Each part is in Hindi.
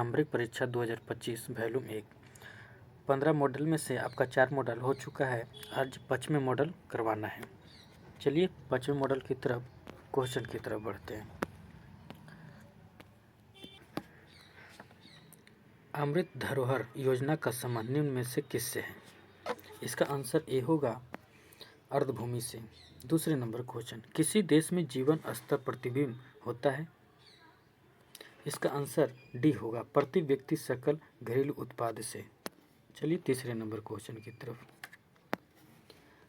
प्रारंभिक परीक्षा 2025 वॉल्यूम 1 15 मॉडल में से आपका 4 मॉडल हो चुका है। आज 5वें मॉडल करवाना है। चलिए 5वें मॉडल की तरफ क्वेश्चन की तरफ बढ़ते हैं। अमृत धरोहर योजना का संबंध निम्न में से किससे है? इसका आंसर ए होगा अर्धभूमि से। दूसरे नंबर क्वेश्चन, किसी देश में जीवन स्तर प्रतिबिंब होता है? इसका आंसर डी होगा प्रति व्यक्ति सकल घरेलू उत्पाद से। चलिए तीसरे नंबर क्वेश्चन की तरफ।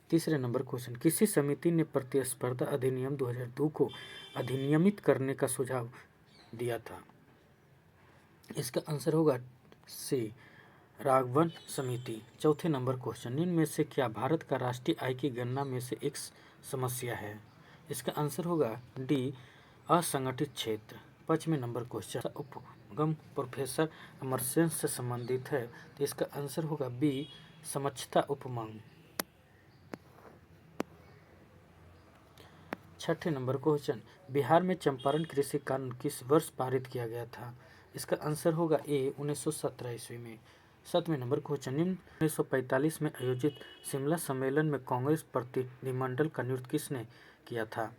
तीसरे नंबर क्वेश्चन, किसी समिति ने प्रतिस्पर्धा अधिनियम 2002 को अधिनियमित करने का सुझाव दिया था? इसका आंसर होगा सी राघवन समिति। चौथे नंबर क्वेश्चन, निम्न में से क्या भारत का राष्ट्रीय आय की गणना में से एक समस्या है? इसका आंसर होगा डी असंगठित क्षेत्र। 5वें नंबर क्वेश्चन, उपगम प्रोफेसर अमरसेन से संबंधित है, तो इसका आंसर होगा बी समक्षता उपमंग। 6ठे नंबर क्वेश्चन, बिहार में चंपारण कृषि कानून किस वर्ष पारित किया गया था? इसका आंसर होगा ए 1917 ईस्वी में। 7वें नंबर क्वेश्चन, निम्न 1945 में आयोजित शिमला सम्मेलन में कांग्रेस प्रतिनिधिमंडल का नेतृत्व किसने किया था?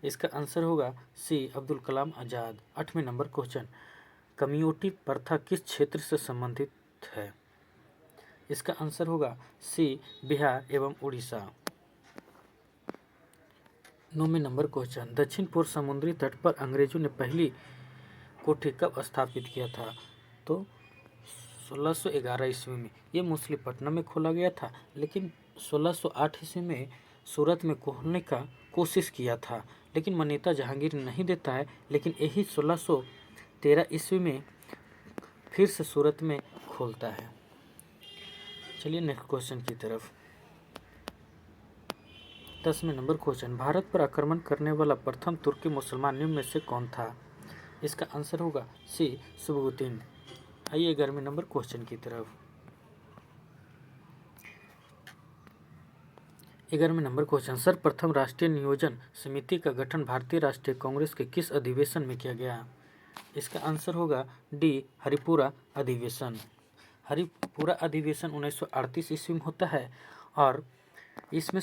इसका आंसर होगा सी Abdul Kalam Azad. 8वें number question, community प्रथा किस क्षेत्र से संबंधित है? इसका आंसर होगा सी बिहार एवं उड़ीसा। 9वें नंबर क्वेश्चन, दक्षिण पूर्व समुद्री तट पर अंग्रेजों ने पहली कोठी कब स्थापित किया था? तो 1611 ईस्वी में। ये मछलीपट्टनम में खोला गया था, लेकिन 1608 ईस्वी में सूरत में खोलने का कोशिश किया था, लेकिन मान्यता जहांगीर नहीं देता है। लेकिन यही 1613 ईस्वी में फिर से सूरत में खोलता है। चलिए नेक्स्ट क्वेश्चन की तरफ। 10वें नंबर क्वेश्चन, भारत पर आक्रमण करने वाला प्रथम तुर्की मुसलमान निम्न में से कौन था? इसका आंसर होगा सी सुबुतुद्दीन। आइए 11वें नंबर क्वेश्चन की तरफ। 11वें नंबर क्वेश्चन, सर्वप्रथम राष्ट्रीय नियोजन समिति का गठन भारतीय राष्ट्रीय कांग्रेस के किस अधिवेशन में किया गया? इसका आंसर होगा डी हरिपुरा अधिवेशन। हरिपुरा अधिवेशन 1938 ईस्वी में होता है और इसमें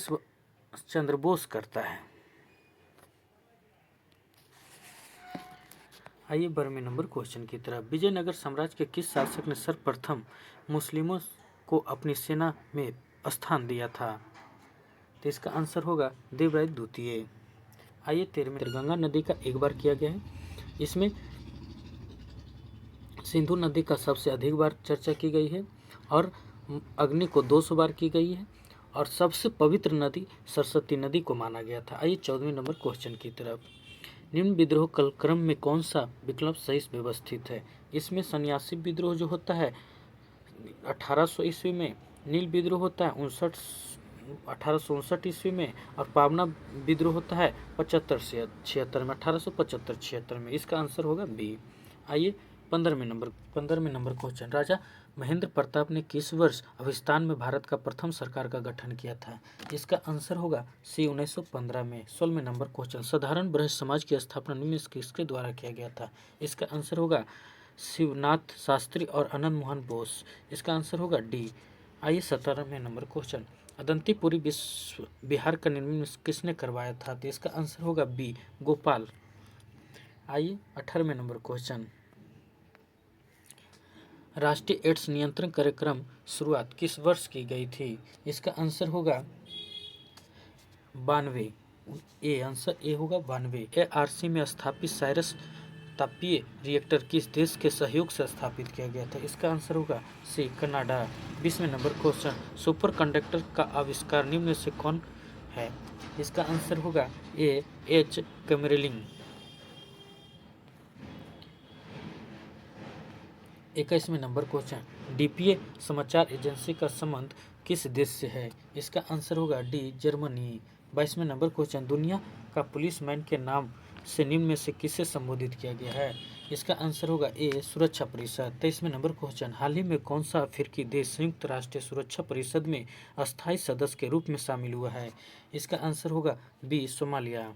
चंद्र बोस करता है। आइए 12वें नंबर क्वेश्चन की तरफ। विजयनगर साम्राज्य के किस शासक ने सर्वप्रथम मुस्लिमों को अपनी सेना में स्थान दिया था? तो इसका आंसर होगा देवराय द्वितीय। आइए 13वें, गंगा नदी का एक बार किया गया है। इसमें सिंधु नदी का सबसे अधिक बार चर्चा की गई है और अग्नि को 200 बार की गई है और सबसे पवित्र नदी सरस्वती नदी को माना गया था। आइए 14वें नंबर क्वेश्चन की तरफ। निम्न विद्रोह क्रम में कौन सा विकल्प सही व्यवस्थित है? इसमें सन्यासी विद्रोह जो होता है 1800 ईस्वी में, नील विद्रोह होता है 1859 ईस्वी में और पावना विद्रोह होता है 75 से 76 में, 1875-76 में। इसका आंसर होगा बी। आइए 15वें नंबर क्वेश्चन, राजा महेंद्र प्रताप ने किस वर्ष अफगानिस्तान में भारत का प्रथम सरकार का गठन किया था? इसका आंसर होगा सी 1915 में। 16वें नंबर क्वेश्चन, साधारण ब्रज समाज की स्थापना निम्न में किसके द्वारा किया गया था? इसका आंसर होगा शिवनाथ शास्त्री और आनंद मोहन बोस। इसका आंसर होगा डी। आइए 17वें नंबर क्वेश्चन, अदंतीपुरी बिहार का निर्माण किसने करवाया था? तो इसका आंसर होगा बी गोपाल। आइए 18वें नंबर क्वेश्चन, राष्ट्रीय एड्स नियंत्रण कार्यक्रम शुरुआत किस वर्ष की गई थी? इसका आंसर होगा 92। ए आंसर ए होगा 92। ARC में स्थापित साइरस तापीय रिएक्टर किस देश के सहयोग से स्थापित किया गया था? इसका आंसर होगा सी कनाडा। 20वें नंबर क्वेश्चन, सुपर कंडक्टर का आविष्कार निम्न में से कौन है? इसका आंसर होगा ए एच कैमरेलिंग। 21वें नंबर क्वेश्चन, DPA समाचार एजेंसी का संबंध किस देश से है? इसका आंसर होगा डी जर्मनी। 22वें नंबर क्वेश्चन, दुनिया का पुलिसमैन के नाम से निम्न में से किसे संबोधित किया गया है? इसका आंसर होगा ए सुरक्षा परिषद। 23वें नंबर क्वेश्चन, हाल ही में कौन सा अफ्रीकी देश संयुक्त राष्ट्र सुरक्षा परिषद में अस्थायी सदस्य के रूप में शामिल हुआ है? इसका आंसर होगा बी सोमालिया।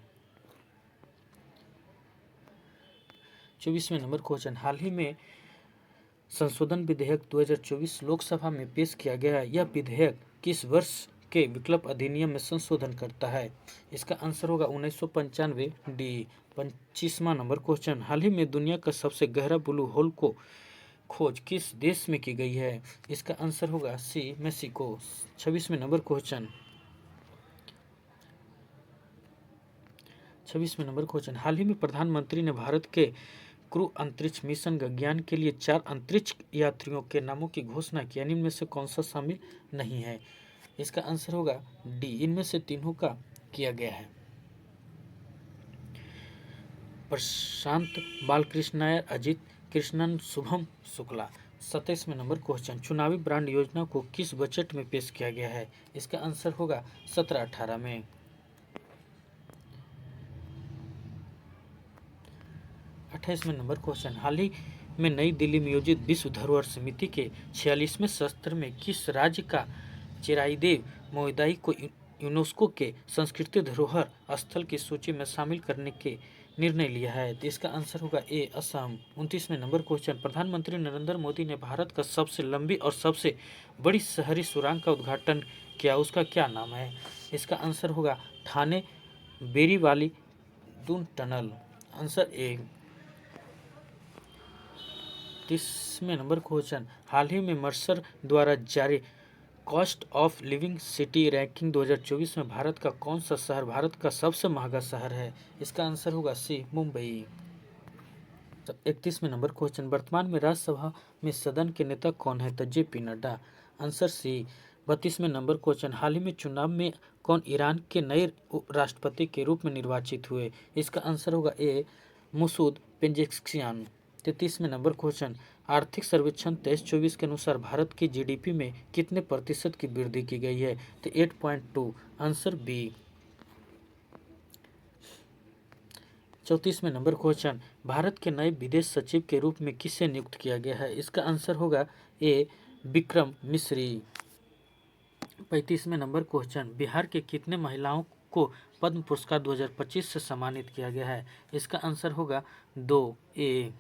24वें नंबर क्वेश्चन, हाल ही में संशोधन विधेयक 2024 लोकसभा में पेश किया गया है। यह विधेयक किस वर्ष के विकल्प अधिनियम में संशोधन करता है? इसका आंसर होगा 1995 डी। 25वां नंबर क्वेश्चन, हाल ही में दुनिया का सबसे गहरा ब्लू होल को खोज किस देश में की गई है? इसका आंसर होगा सी, मेक्सिको। 26वें नंबर क्वेश्चन, 26वें नंबर क्वेश्चन, हाल ही में प्रधानमंत्री ने भारत के क्रू अंतरिक्ष मिशन गगनयान के लिए 4 अंतरिक्ष यात्रियों के नामों की घोषणा की। इनमें से कौन सा शामिल नहीं है? इसका आंसर होगा डी, इनमें से तीनों का किया गया है। प्रशांत बालकृष्ण नायर, अजित कृष्णन, शुभम शुक्ला। 27वें नंबर क्वेश्चन, चुनावी बांड योजना को किस बजट में पेश किया गया है? इसका आंसर होगा 17-18 में। 28वें नंबर क्वेश्चन, हाल ही में नई दिल्ली में आयोजित विश्व धरोहर समिति के 46वें सत्र में किस राज्य का चिराईदेव मोईदाई को यूनेस्को के सांस्कृतिक धरोहर स्थल की सूची में शामिल करने के निर्णय लिया है? तो इसका आंसर होगा ए, असम। 29वें नंबर क्वेश्चन, प्रधानमंत्री नरेंद्र मोदी ने भारत का सबसे लंबी और सबसे बड़ी शहरी सुरंग का उद्घाटन किया, उसका क्या नाम है? इसका आंसर होगा Thane Borivali twin tunnel. Answer A. 30वें नंबर क्वेश्चन, हाल ही में मर्सर द्वारा जारी cost of living city ranking 2024 में भारत का कौन सा शहर भारत का सबसे महंगा शहर है? इसका आंसर होगा सी, मुंबई। 31वें नंबर क्वेश्चन, वर्तमान में राज्यसभा में सदन के नेता कौन है? तो जेपी नड्डा। Answer C. 32वें नंबर क्वेश्चन, हाल ही में चुनाव में कौन ईरान के नए राष्ट्रपति के रूप में निर्वाचित हुए? इसका आंसर होगा ए, मसूद पेजेश्कियान। 33वें नंबर क्वेश्चन, आर्थिक सर्वेक्षण 23-24 के अनुसार भारत की जीडीपी में कितने प्रतिशत की वृद्धि की गई है? तो 8.2। Answer B. 34वें नंबर क्वेश्चन, भारत के नए विदेश सचिव के रूप में किसे नियुक्त किया गया है? इसका आंसर होगा ए, विक्रम मिश्री। 35वें नंबर क्वेश्चन, बिहार के कितने महिलाओं को पद्म पुरस्कार 2025 से सम्मानित किया गया है? इसका आंसर होगा 2, ए।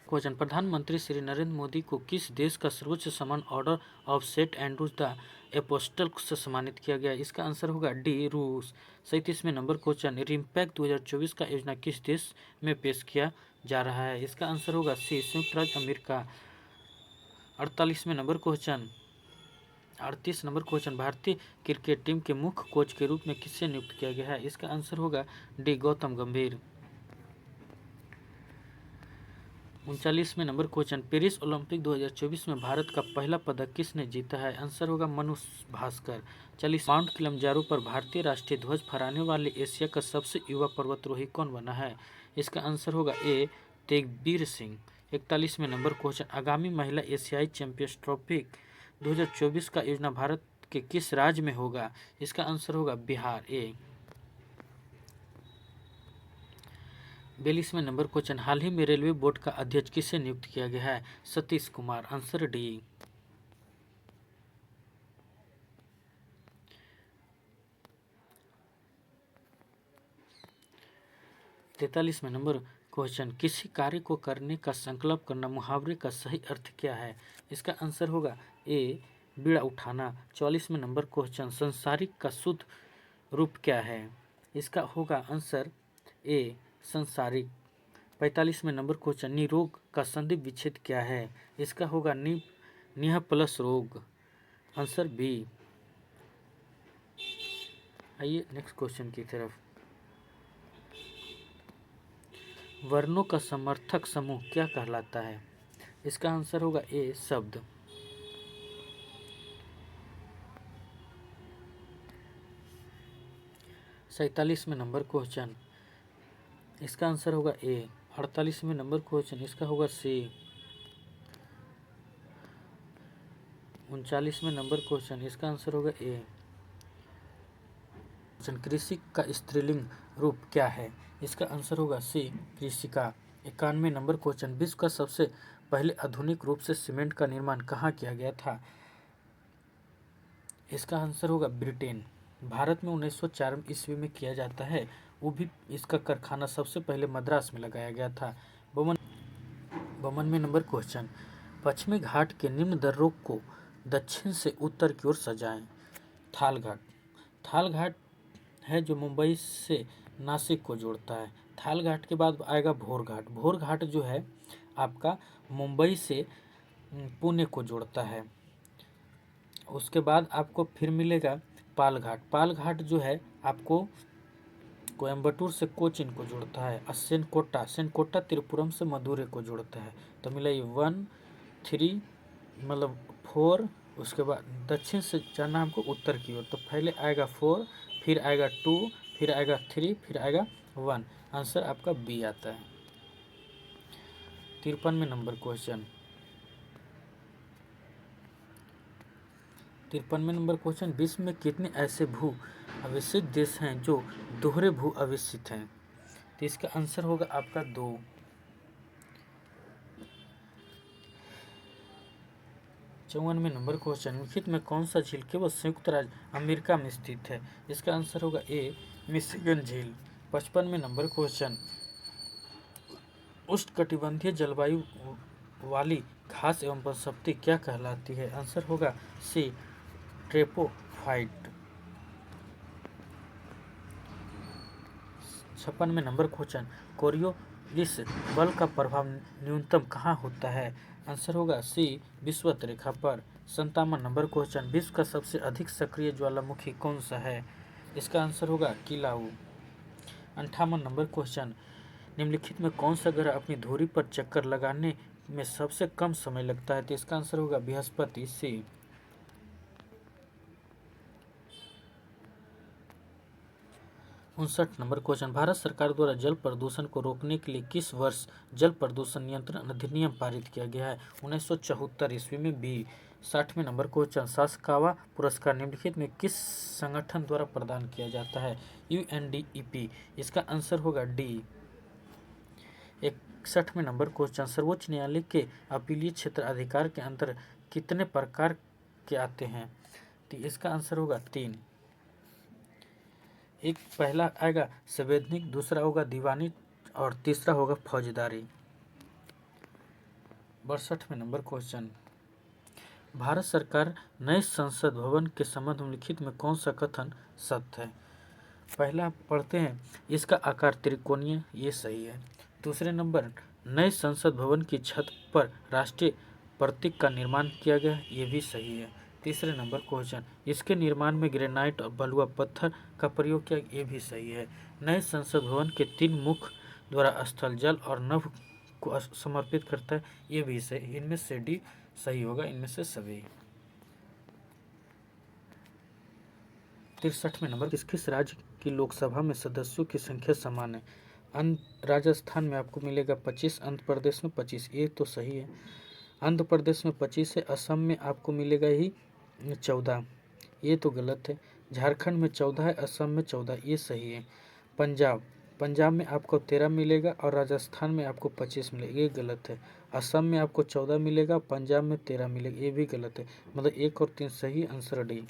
क्वेश्चन, प्रधानमंत्री श्री नरेंद्र मोदी को किस देश का सर्वोच्च सम्मान order of Saint Andrew's the apostle से सम्मानित किया गया? इसका आंसर होगा डी, रूस। 37वें नंबर क्वेश्चन, रिम्पैक्ट 2024 का योजना किस देश में पेश किया जा रहा है? इसका आंसर होगा सी, संयुक्त राज्य अमेरिका। 38वें नंबर क्वेश्चन, 38 नंबर क्वेश्चन, भारतीय क्रिकेट टीम के मुख्य कोच के रूप में किसे नियुक्त किया गया है? इसका आंसर होगा डी, गौतम गंभीर। 39वें नंबर क्वेश्चन, पेरिस ओलंपिक 2024 में भारत का पहला पदक किसने जीता है? आंसर होगा मनु भास्कर। 40 माउंट किलिमंजारो पर भारतीय राष्ट्रीय ध्वज फहराने वाले एशिया का सबसे युवा पर्वतारोही कौन बना है? इसका आंसर होगा ए, तेगबीर सिंह। 41वें नंबर क्वेश्चन, आगामी महिला एशियाई चैंपियंस ट्रॉफी 2024 का आयोजन भारत के किस राज्य में होगा? इसका आंसर होगा बिहार, ए। 42वें नंबर क्वेश्चन, हाल ही में रेलवे बोर्ड का अध्यक्ष किसे नियुक्त किया गया है? सतीश कुमार। Answer D. 43वें नंबर क्वेश्चन, किसी कार्य को करने का संकल्प करना मुहावरे का सही अर्थ क्या है? इसका आंसर होगा ए, बीड़ा उठाना। 44वें नंबर क्वेश्चन, संसारिक का शुद्ध रूप क्या है? इसका होगा आंसर ए, संसारिक। 45वें नंबर क्वेश्चन, निरोग का संधि विच्छेद क्या है? इसका होगा निह प्लस रोग। Answer B. आइए नेक्स्ट क्वेश्चन की तरफ। वर्णों का समर्थक समूह क्या कहलाता है? इसका आंसर होगा ए, शब्द। सैतालीसवें नंबर क्वेश्चन, इसका आंसर होगा ए। 48वें नंबर क्वेश्चन, इसका होगा सी। 39वें नंबर क्वेश्चन, इसका आंसर होगा ए। कृषि का स्त्रीलिंग रूप क्या है? इसका आंसर होगा सी, कृषिका। 91वें नंबर क्वेश्चन, विश्व का सबसे पहले आधुनिक रूप से सीमेंट का निर्माण कहाँ किया गया था? इसका आंसर होगा ब्रिटेन। भारत में 1904 ईस्वी में किया जाता है, वो भी इसका कारखाना सबसे पहले मद्रास में लगाया गया था। 52वें नंबर क्वेश्चन, पश्चिमी घाट के निम्न दर्रों को दक्षिण से उत्तर की ओर सजाएं। थाल घाट, थाल घाट है जो मुंबई से नासिक को जोड़ता है। थाल घाट के बाद आएगा भोर घाट। भोर घाट जो है आपका मुंबई से पुणे को जोड़ता है। उसके बाद आपको फिर मिलेगा पाल घाट। पाल घाट जो है आपको कोयम्बटूर से कोचीन को जोड़ता है। और सेनकोटा, सेनकोटा त्रिपुरम से मदुरै को जोड़ता है। तो मिला ये 1 3 मतलब 4। उसके बाद दक्षिण से जाना हमको उत्तर की ओर, तो पहले आएगा 4, फिर आएगा 2, फिर आएगा 3, फिर आएगा 1। आंसर आपका बी आता है। 53वें नंबर क्वेश्चन, 53वें नंबर क्वेश्चन, विश्व में कितने ऐसे भू अविकसित देश हैं जो दोहरे भू अविकसित हैं? तो इसका आंसर होगा आपका 2। 54वें नंबर क्वेश्चन, निम्नलिखित में कौन सा झील केवल संयुक्त राज्य अमेरिका में स्थित है? इसका आंसर होगा ए, मिशिगन झील। 55वें नंबर क्वेश्चन, उष्णकटिबंधीय जलवायु वाली घास एवं वनस्पति क्या कहलाती है? आंसर होगा सी, ट्रेपोफाइट। 56वें नंबर क्वेश्चन, कोरियोलिस बल का प्रभाव न्यूनतम कहाँ होता है? आंसर होगा सी, विषुवत रेखा पर। 57वां नंबर क्वेश्चन, विश्व का सबसे अधिक सक्रिय ज्वालामुखी कौन सा है? इसका आंसर होगा किलाऊ। 58वां नंबर क्वेश्चन, निम्नलिखित में कौन सा ग्रह अपनी धुरी पर चक्कर लगाने में सबसे कम समय लगता है? तो इसका आंसर होगा बृहस्पति, सी। 59 नंबर क्वेश्चन, भारत सरकार द्वारा जल प्रदूषण को रोकने के लिए किस वर्ष जल प्रदूषण नियंत्रण अधिनियम पारित किया गया है? 1974 ईस्वी में, बी। 60वें नंबर क्वेश्चन, सासकावा पुरस्कार निम्नलिखित में किस संगठन द्वारा प्रदान किया जाता है? UNDP। इसका आंसर होगा डी। 61वें नंबर क्वेश्चन, सर्वोच्च न्यायालय के अपीलीय क्षेत्र अधिकार के अंतर कितने प्रकार के आते हैं? तो इसका आंसर होगा 3। एक पहला आएगा संवैधानिक, दूसरा होगा दीवानी और तीसरा होगा फौजदारी। 62वें नंबर क्वेश्चन, भारत सरकार नए संसद भवन के संबंध में लिखित में कौन सा कथन सत्य है? पहला पढ़ते हैं, इसका आकार त्रिकोणीय, ये सही है। दूसरे नंबर, नए संसद भवन की छत पर राष्ट्रीय प्रतीक का निर्माण किया गया, ये भी सही है। तीसरे नंबर क्वेश्चन, इसके निर्माण में ग्रेनाइट और बलुआ पत्थर का प्रयोग किया, ये भी सही है। नए संसद भवन के 3 मुख्य द्वारा स्थल, जल और नभ को समर्पित करता है, ये भी सही। इनमें से डी सही होगा, इनमें से सभी। 63वें नंबर, किस राज्य की लोकसभा में सदस्यों की संख्या समान है? राजस्थान में आपको मिलेगा 25, आंध्र प्रदेश में 25, ये तो सही है। आंध्र प्रदेश में 25 है, असम में आपको मिलेगा ही 14, ये तो गलत है। झारखंड में 14 है, असम में 14, ये सही है। पंजाब में आपको 13 मिलेगा और राजस्थान में आपको 25 मिलेगा, ये गलत है। असम में आपको 14 मिलेगा, पंजाब में 13 मिलेगा, ये भी गलत है। मतलब 1 और 3 सही, आंसर डी।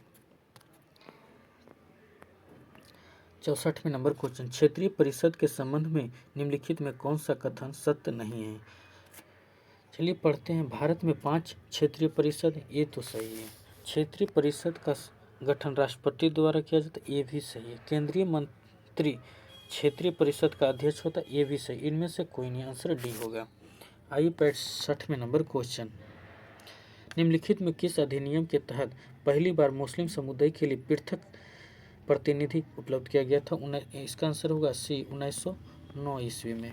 64वें नंबर क्वेश्चन, क्षेत्रीय परिषद के संबंध में निम्नलिखित में कौन सा कथन सत्य नहीं है? चलिए पढ़ते हैं, भारत में 5 क्षेत्रीय परिषद, ये तो सही है। क्षेत्रीय परिषद का गठन राष्ट्रपति द्वारा किया जाता है, ये भी सही है। केंद्रीय मंत्री क्षेत्रीय परिषद का अध्यक्ष होता है, ये भी सही। इनमें से कोई नहीं, आंसर डी होगा। आइए 65वें नंबर क्वेश्चन, निम्नलिखित में किस अधिनियम के तहत पहली बार मुस्लिम समुदाय के लिए पृथक प्रतिनिधि उपलब्ध किया गया था? इसका आंसर होगा सी, 1909 ईस्वी में।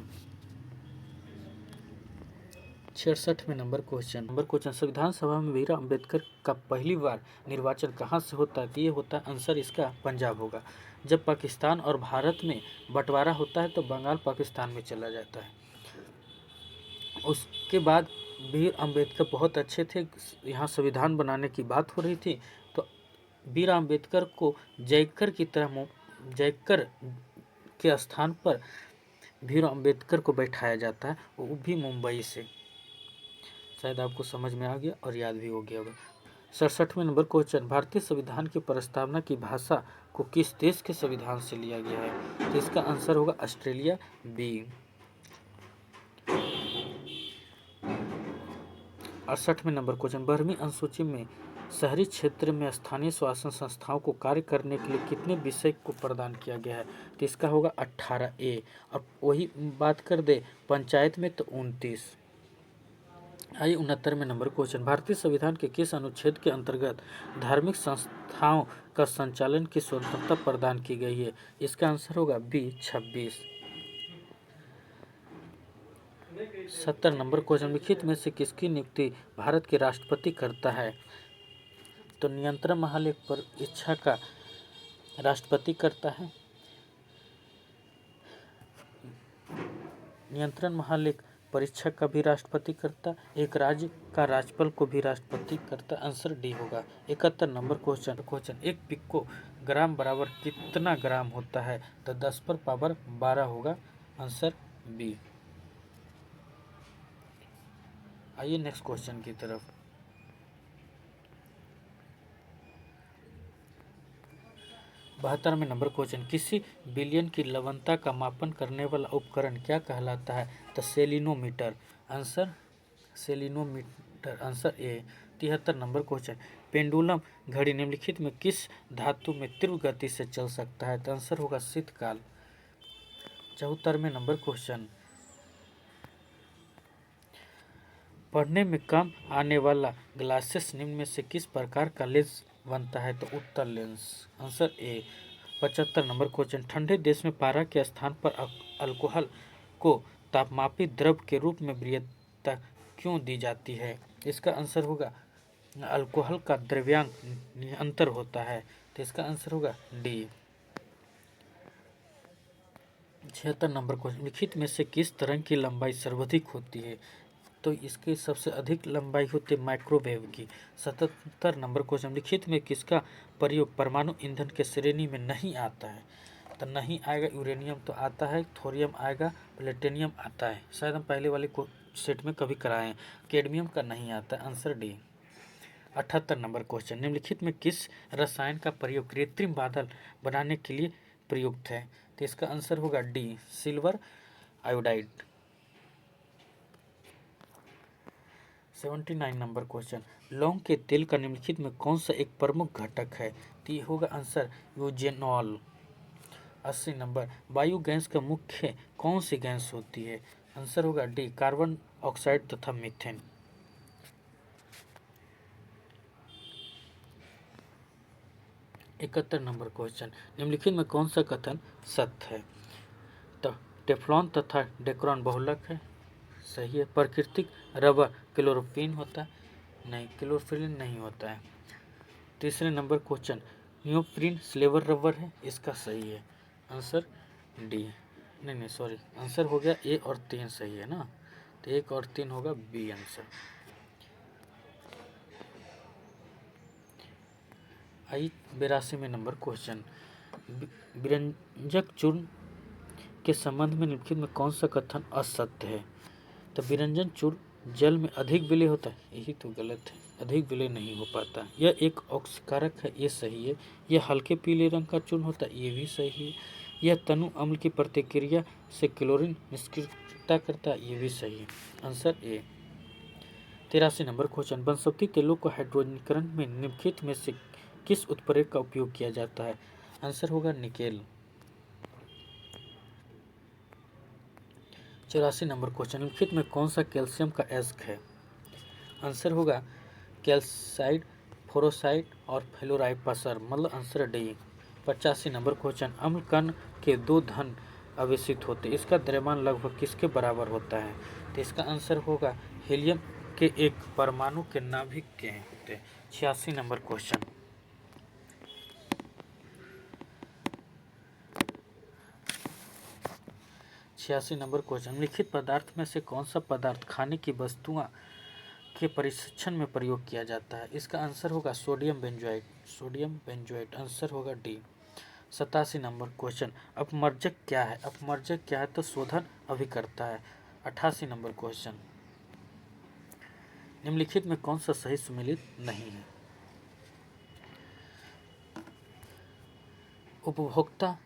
66वें नंबर क्वेश्चन, संविधान सभा में भीमराव अंबेडकर का पहली बार निर्वाचन कहाँ से होता है? ये होता है, आंसर इसका पंजाब होगा। जब पाकिस्तान और भारत में बंटवारा होता है तो बंगाल पाकिस्तान में चला जाता है। उसके बाद भीम अम्बेडकर बहुत अच्छे थे, यहाँ संविधान बनाने की बात हो रही थी, तो भीमराव अम्बेडकर को जयकर की तरह, जयकर के स्थान पर भीमराव अम्बेडकर को बैठाया जाता है, वो भी मुंबई से। शायद आपको समझ में आ गया और याद भी हो गया होगा। 67वें नंबर क्वेश्चन, भारतीय संविधान की प्रस्तावना की भाषा को किस देश के संविधान से लिया गया है? तो इसका आंसर होगा ऑस्ट्रेलिया, बी। 68वें नंबर क्वेश्चन, 12वीं अनुसूची में शहरी क्षेत्र में स्थानीय शासन संस्थाओं को कार्य करने के लिए कितने विषय को प्रदान किया गया है? तो इसका होगा 18A। और वही बात कर दे पंचायत में तो 29। आइए 69वें नंबर क्वेश्चन, भारतीय संविधान के किस अनुच्छेद के अंतर्गत धार्मिक संस्थाओं का संचालन की स्वतंत्रता प्रदान की गई है? इसका आंसर होगा बी 26। 70 नंबर क्वेश्चन, लिखित में से किसकी नियुक्ति भारत के राष्ट्रपति करता है? तो नियंत्रण महालेख परीक्षा का राष्ट्रपति करता है। नियंत्रण महालेख परीक्षा का भी राष्ट्रपति करता, एक राज्य का राज्यपाल को भी राष्ट्रपति करता। आंसर डी होगा। 71 नंबर क्वेश्चन, एक पिको ग्राम बराबर कितना ग्राम होता है? तो 10 पर पावर 12 होगा। Answer B. आइए नेक्स्ट क्वेश्चन की तरफ। बहत्तरवें नंबर क्वेश्चन, किसी बिलियन की लवणता का मापन करने वाला उपकरण क्या कहलाता है? तो salinometer. Answer salinometer. Answer A. 73 number question, pendulum घड़ी निम्नलिखित में किस धातु में तीव्र गति से चल सकता है? तो आंसर होगा शीतकाल। 74वें नंबर क्वेश्चन, पढ़ने में काम आने वाला ग्लासेस निम्न में से किस प्रकार का लेंस बनता है? तो उत्तल lens. Answer A. 75 number question, ठंडे देश में पारा के स्थान पर अल्कोहल को तापमापी द्रव के रूप में वरीयता क्यों दी जाती है? इसका आंसर होगा अल्कोहल का द्रव्यांक निरंतर होता है। तो इसका आंसर होगा डी। 76 नंबर क्वेश्चन, लिखित में से किस तरंग की लंबाई सर्वाधिक होती है? तो इसकी सबसे अधिक लंबाई होती है माइक्रोवेव की। 77 नंबर क्वेश्चन, लिखित में किसका प्रयोग परमाणु ईंधन के श्रेणी में नहीं आता है? तो नहीं आएगा, यूरेनियम तो आता है, थोरियम आएगा, प्लेटिनियम आता है, शायद हम पहले वाले को सेट में कभी कराए हैं। कैडमियम का नहीं आता। Answer D. 78 नंबर क्वेश्चन, निम्नलिखित में किस रसायन का प्रयोग कृत्रिम बादल बनाने के लिए प्रयुक्त है? तो इसका आंसर होगा D, silver iodide. 79 number question, लौंग के तेल का निम्नलिखित में कौन सा एक प्रमुख घटक है? तो ये होगा आंसर यूजेनॉल। 80 नंबर, वायु गैस का मुख्य कौन सी गैस होती है? आंसर होगा डी, कार्बन ऑक्साइड तथा मीथेन। 71 नंबर क्वेश्चन, निम्नलिखित में कौन सा कथन सत्य है? तो टेफ्लॉन तथा डेक्रॉन बहुलक है, सही है। प्राकृतिक रबर क्लोरोफिन होता है, नहीं, क्लोरोफिन नहीं होता है। तीसरे नंबर क्वेश्चन, नियोप्रीन स्लेवर रबर है, इसका सही है। Answer D. नहीं सॉरी, आंसर हो गया ए और 3 सही है ना, तो 1 और 3 होगा बी आंसर। आई 82वें नंबर क्वेश्चन, विरंजक चूर्ण के संबंध में निम्नलिखित में कौन सा कथन असत्य है? तो विरंजन चूर्ण जल में अधिक विलय होता है, यही तो गलत है, अधिक विलय नहीं हो पाता। यह एक ऑक्सीकारक है, ये सही है। यह हल्के पीले रंग का चूर्ण होता है, ये भी सही है। यह तनु अम्ल की प्रतिक्रिया से क्लोरीन निष्क्रियता करता है, ये भी सही है। Answer A. 83 नंबर क्वेश्चन, वनस्पति तेलों को हाइड्रोजनीकरण में निम्नलिखित में से किस उत्प्रेरक का उपयोग किया जाता है? आंसर होगा निकेल। 84 नंबर क्वेश्चन, निम्नलिखित में कौन सा कैल्शियम का अयस्क है? आंसर होगा कैल्साइड, फोरोसाइड और फ्लोराइपसर, मतलब आंसर डी। 85 नंबर क्वेश्चन, अम्ल कण के 2 धन आवेशित होते, इसका द्रव्यमान लगभग किसके बराबर होता है? तो इसका आंसर होगा हीलियम के एक परमाणु के नाभिक के होते। 86 नंबर क्वेश्चन, निम्नलिखित पदार्थ में से कौन सा पदार्थ खाने की वस्तुओं के परीक्षण में प्रयोग किया जाता है? इसका आंसर होगा sodium benzoate. Sodium benzoate, answer होगा डी। 87 नंबर क्वेश्चन, अपमर्जक क्या है? अपमर्जक क्या है? तो शोधन अभिकर्ता है। 88 नंबर क्वेश्चन, निम्नलिखित में कौन सा सही सुमेलित नहीं है? उपभोक्ता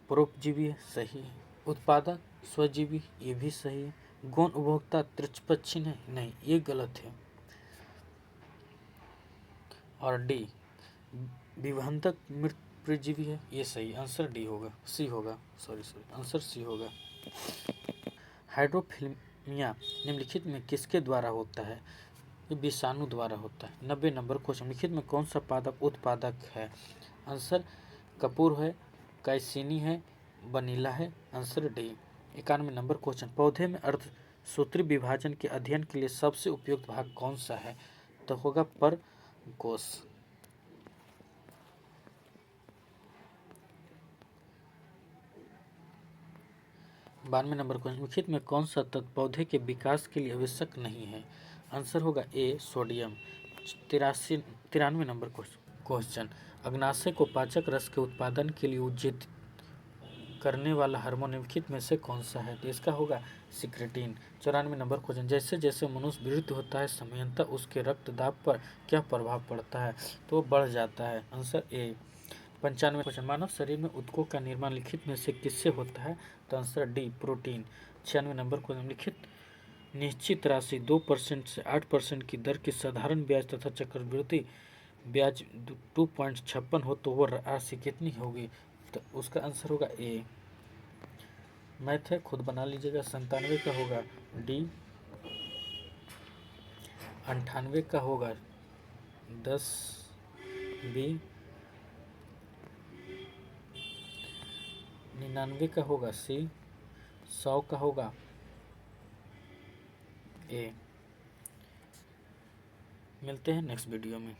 परोपजीवी सही है, उत्पादक स्वजीवी ये भी सही है, गौण उपभोक्ता तृचपक्षी नहीं, ये गलत है। और डी विभंधक मृत परजीवी है, ये सही। आंसर डी होगा, सी होगा, सॉरी आंसर सी होगा। हाइड्रोफिल्मिया निम्नलिखित में किसके द्वारा होता है? ये विषाणु द्वारा होता है। 90 नंबर क्वेश्चन, निम्नलिखित में कौन सा पादप उत्पादक है? आंसर कपूर है, काइसिनी है, वनीला है। Answer D. 91 नंबर क्वेश्चन, पौधे में अर्धसूत्री विभाजन के अध्ययन के लिए सबसे उपयुक्त भाग कौन सा है? तो होगा परकोश। 92 नंबर क्वेश्चन, निम्नलिखित में कौन सा तत्व पौधे के विकास के लिए आवश्यक नहीं है? आंसर होगा ए सोडियम। 93 नंबर क्वेश्चन, अग्नाशय को पाचक रस के उत्पादन के लिए उत्तेजित करने वाला हार्मोन निम्नलिखित में से कौन सा है? तो इसका होगा सिक्रेटिन। 94 नंबर क्वेश्चन, जैसे जैसे मनुष्य वृद्ध होता है सामान्यतः उसके रक्तदाब पर क्या प्रभाव पड़ता है? तो वो बढ़ जाता है। Answer A. 95 क्वेश्चन, मानव शरीर में ऊतकों का निर्माण लिखित में से किससे होता है? तो answer D protein. 96 number question, लिखित निश्चित राशि 2% से 8% की दर की साधारण ब्याज तथा चक्रवृद्धि ब्याज 2.56 हो तो वो राशि कितनी होगी? तो उसका आंसर होगा ए। मैथ है, खुद बना लीजिएगा। 97 का होगा डी, 98 का होगा 10 बी, 99 का होगा सी, 100 का होगा ए। मिलते हैं नेक्स्ट वीडियो में।